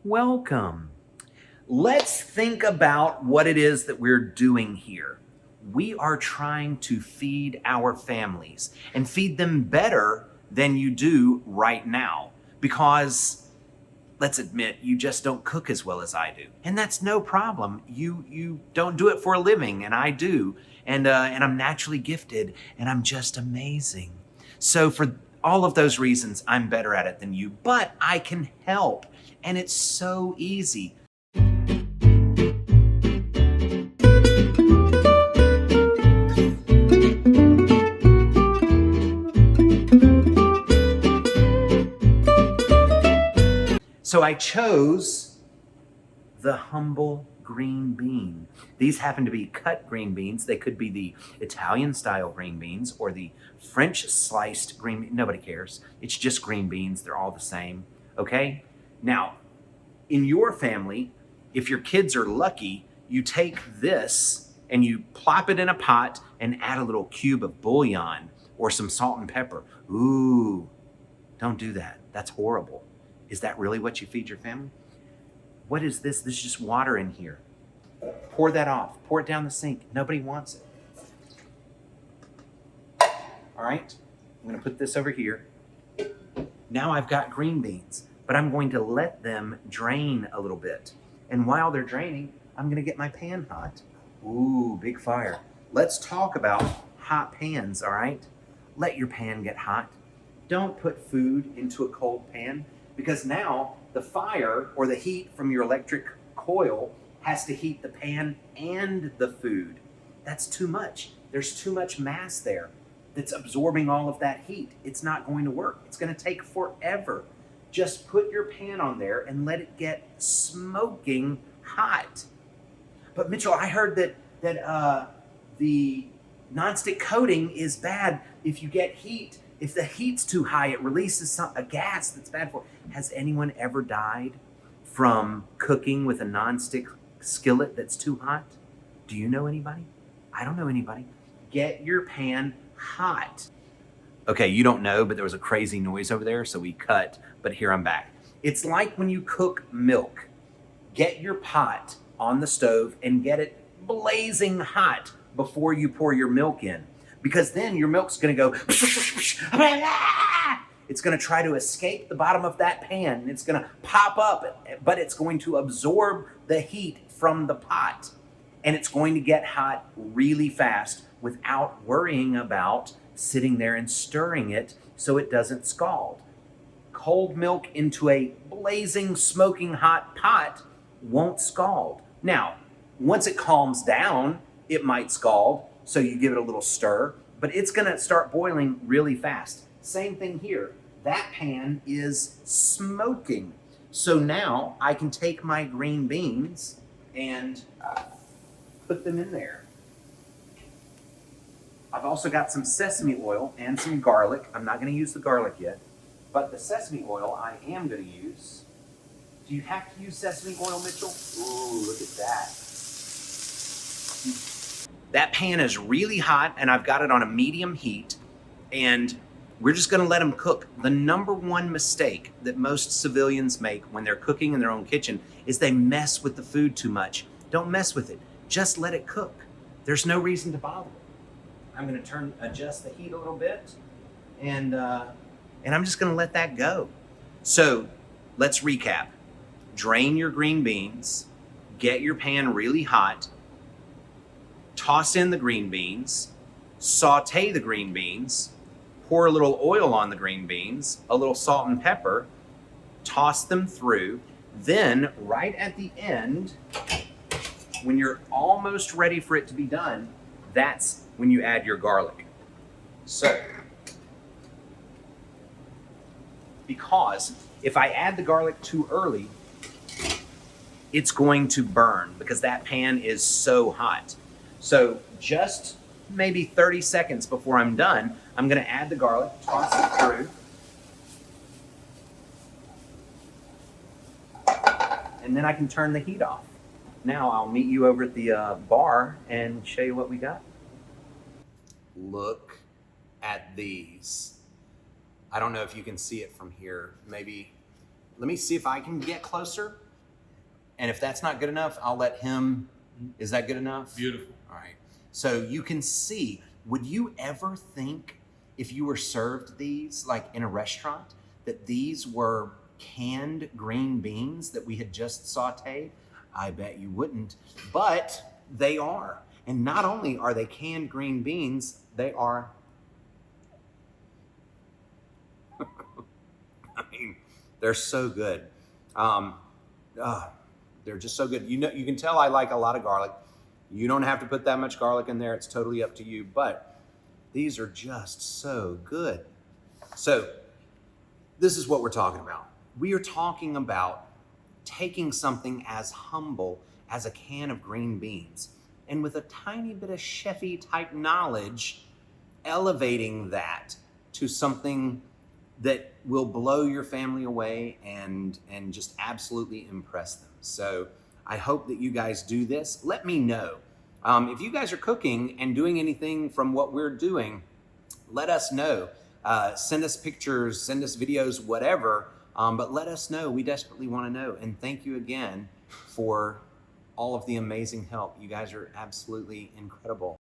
Welcome. Let's think about what it is that we're doing here. We are trying to feed our families and feed them better than you do right now because let's admit you just don't cook as well as I do. And that's no problem. You don't do it for a living and I do. And I'm naturally gifted and I'm just amazing. So for all of those reasons, I'm better at it than you, but I can help. And it's so easy. So I chose the humble green bean. These happen to be cut green beans. They could be the Italian style green beans or the French sliced green bean. Nobody cares. It's just green beans. They're all the same. Okay? Now, in your family, if your kids are lucky, you take this and you plop it in a pot and add a little cube of bouillon or some salt and pepper. Ooh, don't do that. That's horrible. Is that really what you feed your family? What is this? This is just water in here. Pour that off. Pour it down the sink. Nobody wants it. All right, I'm gonna put this over here. Now I've got green beans, but I'm going to let them drain a little bit. And while they're draining, I'm gonna get my pan hot. Ooh, big fire. Let's talk about hot pans, all right? Let your pan get hot. Don't put food into a cold pan because now the fire or the heat from your electric coil has to heat the pan and the food. That's too much. There's too much mass there that's absorbing all of that heat. It's not going to work. It's going to take forever. Just put your pan on there and let it get smoking hot. But Mitchell, I heard that the nonstick coating is bad if you get heat. If the heat's too high, it releases a gas that's bad for it. Has anyone ever died from cooking with a nonstick skillet that's too hot? Do you know anybody? I don't know anybody. Get your pan hot. Okay, you don't know, but there was a crazy noise over there, so we cut, but here I'm back. It's like when you cook milk. Get your pot on the stove and get it blazing hot before you pour your milk in. Because then your milk's gonna go, it's gonna try to escape the bottom of that pan, and it's gonna pop up, but it's going to absorb the heat from the pot. And it's going to get hot really fast without worrying about sitting there and stirring it so it doesn't scald. Cold milk into a blazing, smoking hot pot won't scald. Now, once it calms down, it might scald, so you give it a little stir, but it's gonna start boiling really fast. Same thing here. That pan is smoking. So now I can take my green beans and put them in there. I've also got some sesame oil and some garlic. I'm not gonna use the garlic yet, but the sesame oil I am gonna use. Do you have to use sesame oil, Mitchell? Ooh, look at that. That pan is really hot and I've got it on a medium heat and we're just gonna let them cook. The number one mistake that most civilians make when they're cooking in their own kitchen is they mess with the food too much. Don't mess with it, just let it cook. There's no reason to bother it. I'm gonna adjust the heat a little bit and I'm just gonna let that go. So let's recap. Drain your green beans, get your pan really hot, toss in the green beans, saute the green beans, pour a little oil on the green beans, a little salt and pepper, toss them through. Then right at the end, when you're almost ready for it to be done, that's when you add your garlic. So, because if I add the garlic too early, it's going to burn because that pan is so hot. So just maybe 30 seconds before I'm done, I'm gonna add the garlic, toss it through, and then I can turn the heat off. Now I'll meet you over at the bar and show you what we got. Look at these. I don't know if you can see it from here. Maybe, let me see if I can get closer. And if that's not good enough, I'll let him, is that good enough? Beautiful. All right. So you can see, would you ever think if you were served these like in a restaurant that these were canned green beans that we had just sauteed? I bet you wouldn't, but they are. And not only are they canned green beans, they are, I mean, they're so good. They're just so good. You know, you can tell I like a lot of garlic. You don't have to put that much garlic in there. It's totally up to you, but these are just so good. So this is what we're talking about. We are talking about taking something as humble as a can of green beans and with a tiny bit of chefy type knowledge, elevating that to something that will blow your family away and just absolutely impress them. So I hope that you guys do this. Let me know. If you guys are cooking and doing anything from what we're doing, let us know. Send us pictures, send us videos, whatever. But let us know. We desperately want to know. And thank you again for all of the amazing help. You guys are absolutely incredible.